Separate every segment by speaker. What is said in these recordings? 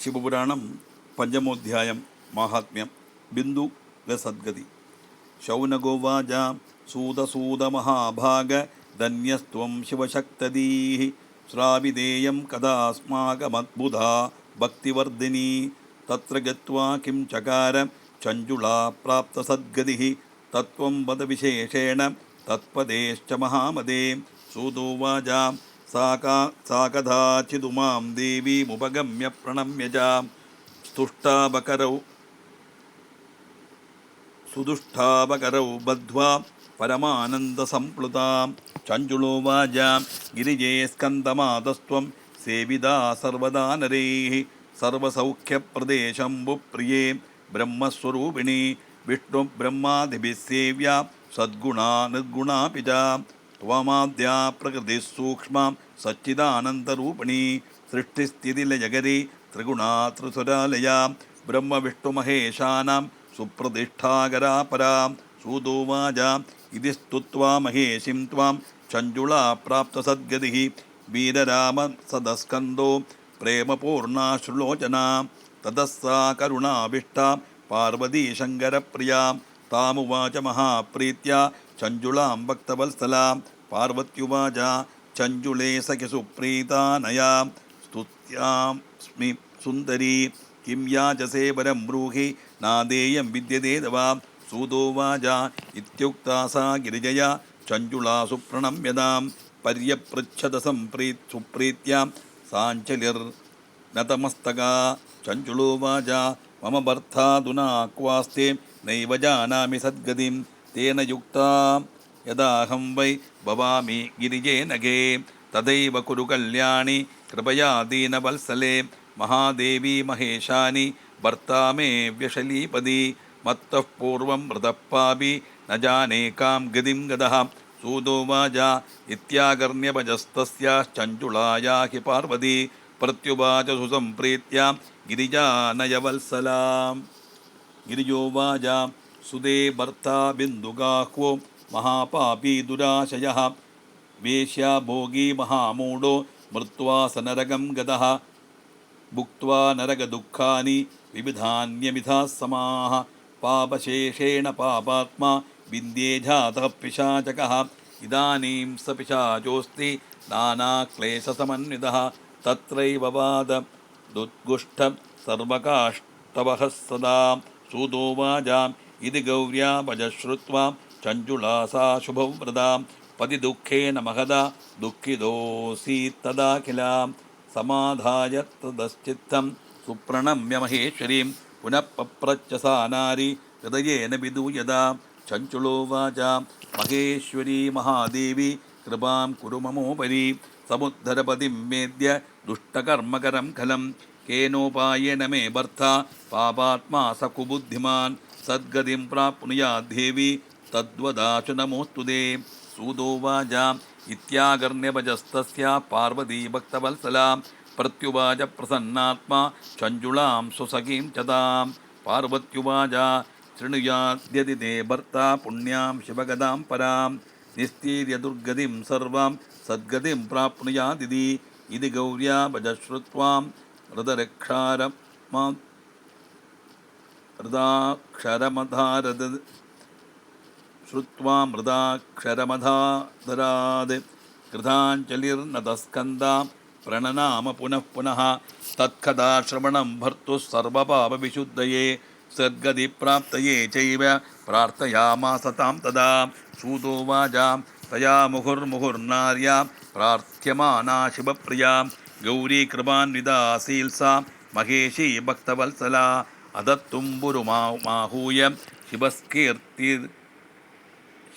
Speaker 1: ശിവപുരാണം പഞ്ചമോധ്യായം മാഹാത്മ്യം ബിന്ദുഗസദ്ഗതി ശൗനഗോവാച സൂതസൂതമഹാഭാഗ ധന്യസ്ത്വം ശിവശക്തദീഃ ശ്രാവിദേയം കഥാസ്മാകമദ്ബുധാ ഭക്തിവർദ്ധിനി തത്ര ഗത്വാ കിം ചകാര ചഞ്ജുളാ പ്രാപ്തസദ്ഗതിഃ തത്വം വദ വിശേഷേണ തത്പദേശ്ച മഹാമതേ സൂതോവാച सा कदाचिदुमां देवीमुपगम्य प्रणम्य च सुदुष्टावकरौ बद्ध्वा परमानन्दसम्प्लुतां चञ्चुलोवाच गिरिजे स्कन्दमादस्त्वं सेविदा सर्वदा नरैः सर्वसौख्यप्रदे शम्भुप्रिये ब्रह्मस्वरूपिणी विष्णुब्रह्मादिभिः सेव्या सद्गुणा निर्गुणापि च त्वमाद्या प्रकृतिः सूक्ष्मा सच्चिदानन्दरूपिणी सृष्टिस्थितिलयगरी त्रिगुणा त्रिसुरालया ब्रह्मविष्णुमहेशानां सुप्रतिष्ठाकरा परा सूतोवाच इति स्तुत्वा महेशिं त्वां चञ्चुला प्राप्तसद्गतिः वीररामसदस्कन्दो प्रेमपूर्णाश्रुलोचना ततः सा करुणाभिष्टा पार्वती शङ्करप्रिया तामुवाच महाप्रीत्या चञ्चुलां भक्तवत्सलां पार्वत्युवाच चञ्चुले सखि सुप्रीतानया स्तुत्यास्मि सुन्दरी किं याचसे वरं ब्रूहि नादेयं विद्यते तव सूतोवाच इत्युक्ता सा गिरिजया चञ्चुला सुप्रणम्यतां पर्यपृच्छद सुप्रीत्या साञ्चलिर्नतमस्तका चञ्चुलोवाच मम भर्ताधुना क्वास्ते नैव जानामि सद्गतिं तेन युक्ता यदाहं वै भवामि गिरिजे नगे तथैव कुरु कल्याणि कृपया दीनवत्सले महादेवी महेशानि भर्ता मे व्यशलीपदी मत्तः पूर्वं मृतः पापी न जाने कां गतिं गतः सूतोवाच इत्याकर्ण्यभजस्तस्याश्चञ्चुलाया हि पार्वती प्रत्युवाच सुसम्प्रीत्या गिरिजानयवत्सलां गिरिजोवाच सुदे भर्ता बिन्दुगाह्वो महापापी दुराशयः वेश्या भोगी महामूढो मृत्वा स नरकं गतः भुक्त्वा नरकदुःखानि विविधान्यमिथाः समाः पापशेषेण पापात्मा विन्द्ये जातः पिशाचकः इदानीं स पिशाचोऽस्ति नानाक्लेशसमन्वितः तत्रैव वाददुद्गुष्ट सर्वकाष्टवः सदा सूतोवाच इति गौर्या भजश्रुत्वा चञ्चुला सा शुभव्रता पतिदुःखेन महदा दुःखितोऽसीत्तदाखिला समाधाय तदश्चित्तं सुप्रणम्य महेश्वरीं पुनः पप्रच्छ सा नारी हृदयेन विदूयदा चञ्चुलोवाच महेश्वरी महादेवी कृपां कुरु ममोपरि समुद्धरपतिं मेद्य दुष्टकर्मकरं खलं केनोपायेन मे भर्ता पापात्मा स कुबुद्धिमान् सद्गतिं प्राप्नुयाद्देवी तद्वदाशु नमोऽस्तु ते सूतोवाच इत्याकर्ण्यभजस्तस्या पार्वती भक्तवत्सला प्रत्युवाच प्रसन्नात्मा चञ्चुलां सुसखीं च तां पार्वत्युवाच शृणुयाद्यदि ते भर्ता पुण्यां शिवगदां परां निस्तीर्य दुर्गतिं सर्वां सद्गतिं प्राप्नुयादिति इति गौर्या भजश्रुत्वां हृदाक्षरमधारद श्रुत्वा मृदाक्षरमधाधराद् कृताञ्जलिर्नतस्कन्दा प्रणनाम पुनः पुनः तत्कथाश्रवणं भर्तुः सर्वपापविशुद्धये सद्गतिप्राप्तये चैव प्रार्थयामास तां तदा सूतोवाच तया मुहुर्मुहुर्नार्या प्रार्थ्यमाना शिवप्रिया गौरी कृपान्विता आसील्सा महेशी भक्तवत्सला अदत्तुम्बुरुमाहूय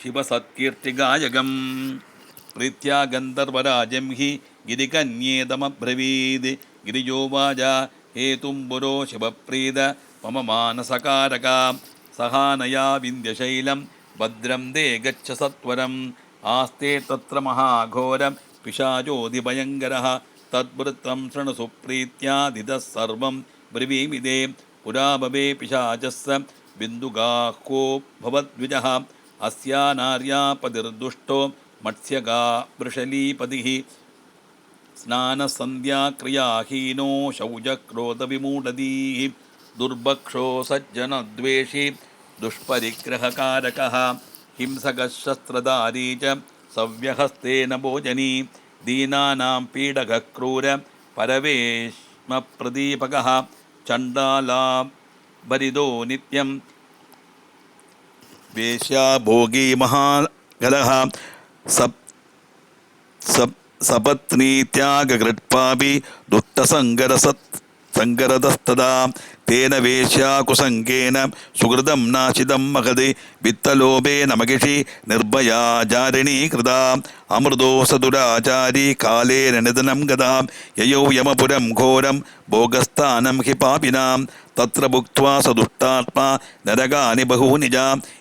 Speaker 1: शिवसत्कीर्तिगायकं प्रीत्या गन्धर्वराजं हि गिरिकन्येदमब्रवीद् गिरिजोवाच हेतुम्बुरो शिवप्रीद मम मानसकारका सहानया विन्ध्यशैलं भद्रं ते गच्छ सत्वरम् आस्ते तत्र महाघोरं पिशाचोऽधिभयङ्करः तद्वृत्तं शृणु सुप्रीत्यादिदः सर्वं ब्रवीमि ते पुरा भवे पिशाचस्य बिन्दुगाह्वो भवद्विजः अस्या नार्या पतिर्दुष्टो मत्स्यगा वृषलीपतिः സ്നാനസന്ധ്യാക്രിയാഹീനോ ശൗചക്രോധവിമൂഢധീः ദുർഭക്ഷോ സജ്ജനദ്വേഷി ദുഷ്പരിഗ്രഹകാരകः ഹിംസകः ശസ്ത്രധാരീ ച സവ്യഹസ്തേന ഭോജനീ ദീനാനാം പീഡകः ക്രൂര പരവേശ്മപ്രദീപകः ചണ്ഡാലാഭരിതോ നിത്യം വേശ്യാഭോഗീ മഹാകലഃ സപത്നീത്യാഗകൃത്പാപി ദുഷ്ടസങ്കരതസ്തദാ തേന വേശ്യാകുസംഗേന സുഹൃദം നാശിതം മഹതി വിത്തലോഭേന മഹിഷി നിർഭയാചാരിണീ കൃതാ അമൃതോ സദുരാചാരി കാലേന നിധനം ഗതാ യയോ യമപുരം ഘോരം ഭോഗസ്ഥാനം ഹി പാപിനാം തത്ര ഭുക്ത്വാ സദുഷ്ടാത്മാ നരകാനി ബഹൂനി ജ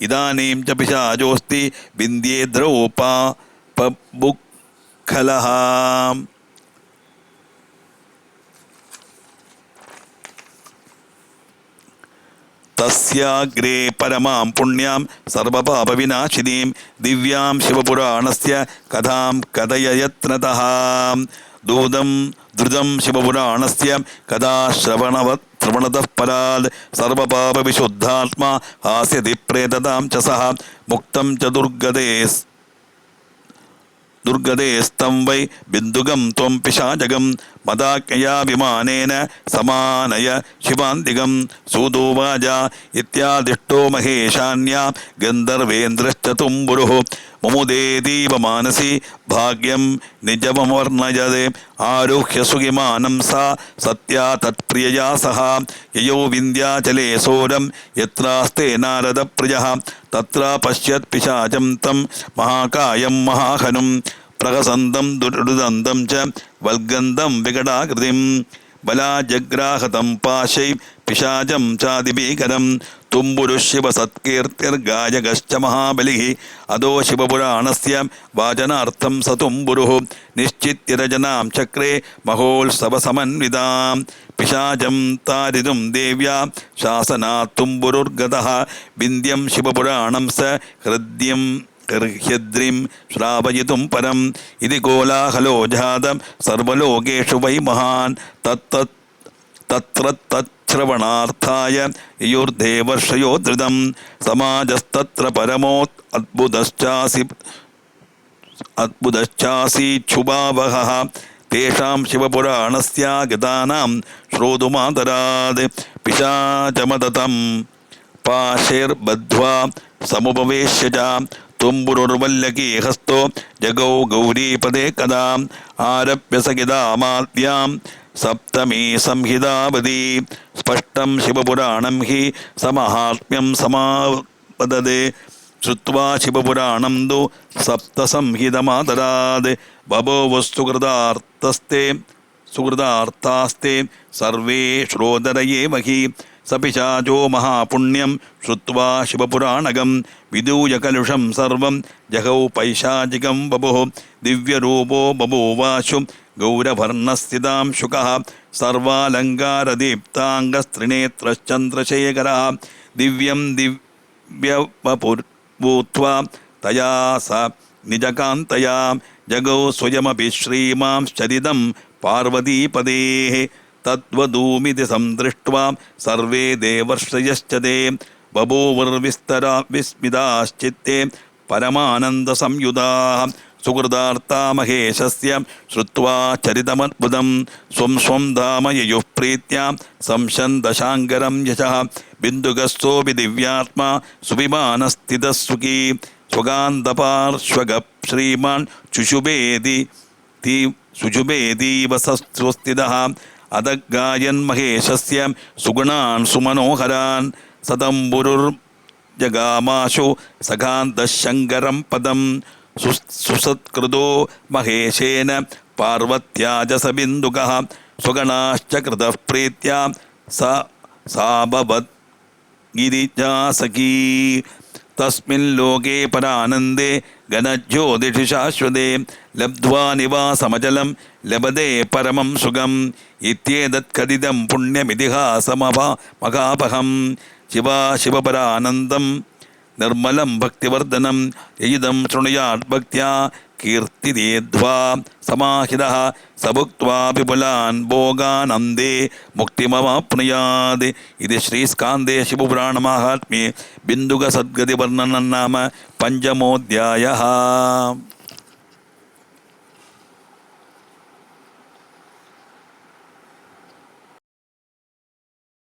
Speaker 1: ഇദാനീം ച പിശാചോസ്തി വിന്ദ്യേദ്രൗപാപബുഃഖലഃ. തസ്യാഗ്രേ പരമാം പുണ്യാം സർവപാപവിനാശിനീം ദിവ്യാം ശിവപുരാണസ്യ കഥാം കഥയയത്നതഃ. ദ്രുതം ശിവപുരാണസ്യ കഥാശ്രവണതഃ പരാത് സർവപാപവിശുദ്ധാത്മാ ഹാസ്യതി പ്രേതതാം ച സഹ മുക്തം ച ദുർഗതേസ്തം വൈ ബിന്ദുകം ത്വം പിശാചകം മദാജ്ഞയാ വിമാനേന സമാനയ ശിവാന്തികം സൂതോവാച ഇത്യാദിഷ്ടോ മഹേശാന്യാ ഗന്ധർവേന്ദ്രശ്ച തുംബുരുഃ മുമുദേതീവ മാനസി ഭാഗ്യം നിജമവർണയതേ ആരുഹ്യ സുഖിമാനം സാ സത്യാ തത്പ്രിയയാ സഹ യയോ വിന്ധ്യാചലേ സോരം യത്രാസ്തേ നാരദപ്രിയഃ തത്ര പശ്യത് പിശാചം തം മഹാകായം മഹാഹനും പ്രഹസന്തം ദുരുദന്തം ച വൽഗന്ധം വികടാകൃതിം ബലാജഗ്രാഹതം പാശൈ പിശാചം ചാതിഭീകരം തുംബുരുശിവസത്കീർത്തിർഗായകശ്ച മഹാബലിഃ അദോ ശിവപുരാണസ്യ വാചനാർത്ഥം സ തുംബുരുഃ നിശ്ചിത്യ രചനാം ചക്രേ മഹോത്സവസമന്വിതാം പിശാചം താരിതും ദേവ്യാ ശാസനാത് തുംബുരുർഗതഃ വിന്ധ്യം ശിവപുരാണം സ ഹൃദ്യം ശ്രാവയിതും പരം ഇതി കോലാഹലോ ജാതം സർവലോകേഷു വൈ മഹാൻ തത്ര തച്ഛ്രവണാർത്ഥായ യുർദേവർഷയോ ധൃതം സമാജസ്തത്ര പരമോത് അദ്ഭുതശ്ചാസീച്ഛുഭാവഹഃ തേഷാം ശിവപുരാണസ്യാഗതാനാം ശ്രോതുമാദരാത് പിശാചമദതം പാശൈർബദ്ധ്വാ സമുപവേശ്യ ച തുംബുരുർവല്ലകീ ഹസ്തോ ജഗൗ ഗൗരീപദേ കഥാ ആരഭ്യ സഹിതാമാദ്യാം സപ്തമീ സംഹിതാവതി സ്പഷ്ടം ശിവപുരാണം ഹി സമഹാത്മ്യം സമാവദതേ ശ്രുത്വാ ശിവപുരാണം തു സപ്തസംഹിതമാദരാത് ബഭൂവ സുഹൃതാർത്താസ്തേ സർവേ ശ്രോതരയേ മഹി സപിശാചോ മഹാപുണ്യം ശ്രുത്വാ ശിവപുരാണകം വിദൂയ കലുഷം സർവം ജഹൗ പൈശാചികം ബഭുഃ ദിവ്യരൂപോ ബഭൂവാശു ഗൗരവർണസ്ഥിതാം ശുകഃ സർവാലങ്കാരദീപ്താംഗസ്ത്രിനേത്രശ്ചന്ദ്രശേഖരഃ ദിവ്യം ദിവ്യവപുർഭൂത്വാ തയാ സ നിജകാന്തയാ ജഗൗ സ്വയമപി ശ്രീമാംശ്ചരിതം പാർവതീപദേഃ തദ്വദൂമിതി സംദൃഷ്ട്വാ സർവേ ദേവർഷയശ്ച തേ ബഭൂവുർവിസ്മിതാശ്ചിത്തേ പരമാനന്ദസംയുതാഃ സുഹൃദാർത്താ മഹേശസ്യ ശ്രുത്വാ ചരിതമദ്ഭുതം സ്വം സ്വം ധാമ യയുഃ പ്രീത്യാ സംശന്തശാങ്കരം യശഃ ബിന്ദുകസ്സോപി ദിവ്യാത്മാ സുവിമാനസ്ഥിതഃ സുഖീ സ്വകാന്തപാർശ്വഗഃ ശ്രീമാൻ ശുശുഭേതീവ സ്വസ്ഥിതഃ അദഗായൻ മഹേശസ്യ സുഗുണാൻ സുമനോഹരാൻ സതംബുരുർജഗാമാശു സഖാന്തശങ്കരം പദം സുസത്കൃതോ മഹേശേന പാർവത്യാജസബിന്ദുകഃ സ്വഗണാശ്ച കൃതഃ പ്രീത്യാ സാഭവത് ഗിരിജാസഖീ തസ്മിൻ ലോകേ പരാനന്ദേ ഘനജ്യോതിഷി ശാശ്വതേ ലബ്ധ്വാ നിവാസമചലം ലഭതേ പരമം സുഖം ഇത്യേതത് കഥിതം പുണ്യമിതിഹാസമഹാപഹം ശിവപരാനന്ദം നിർമ്മലം ഭക്തിവർദ്ധനം യയിദം ശൃണുയാത് ഭക്ത്യാ കീർത്തിദേധ്വാ സമാഹിതഃ സഭുക്ത്വാ വിപുലാൻ ഭോഗാനന്ദേ മുക്തിമവാപ്നുയാത്. ഇത് ശ്രീസ്കാന്ദേ ശിവപുരാണമാഹാത്മ്യേ ബിന്ദുക സദ്ഗതി വർണ്ണനം നാമ പഞ്ചമോധ്യായഃ.